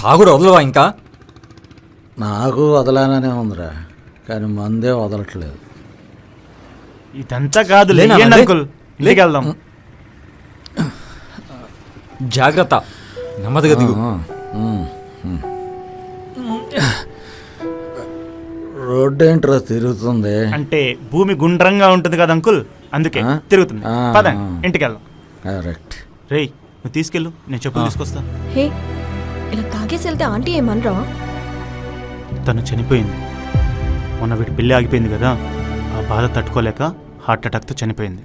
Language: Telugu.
తాగుడు వదలవా ఇంకా? నాకు వదలాననే ఉందిరా, కానీ మందే వదలట్లేదు. ఇదంతా కాదు అంకుల్, ఇంటికి వెళ్దాం. జాగ్రత్త, నెమ్మదిగా దిగు. రోడ్డు ఏంట్రా తిరుగుతుంది? అంటే భూమి గుండ్రంగా ఉంటుంది కదా అంకుల్, అందుకే తిరుగుతుంది. పదండి ఇంటికి వెళ్దాం. కరెక్ట్. రేయ్ నువ్వు తీసుకెళ్ళు, నేను చెప్పులు తీసుకొస్తా. హే, ఇలా తాగేసి వెళ్తే ఆంటీ ఏమనరా? తను చనిపోయింది. మొన్న వీటి పెళ్ళి ఆగిపోయింది కదా, ఆ బాధ తట్టుకోలేక హార్ట్ అటాక్తో చనిపోయింది.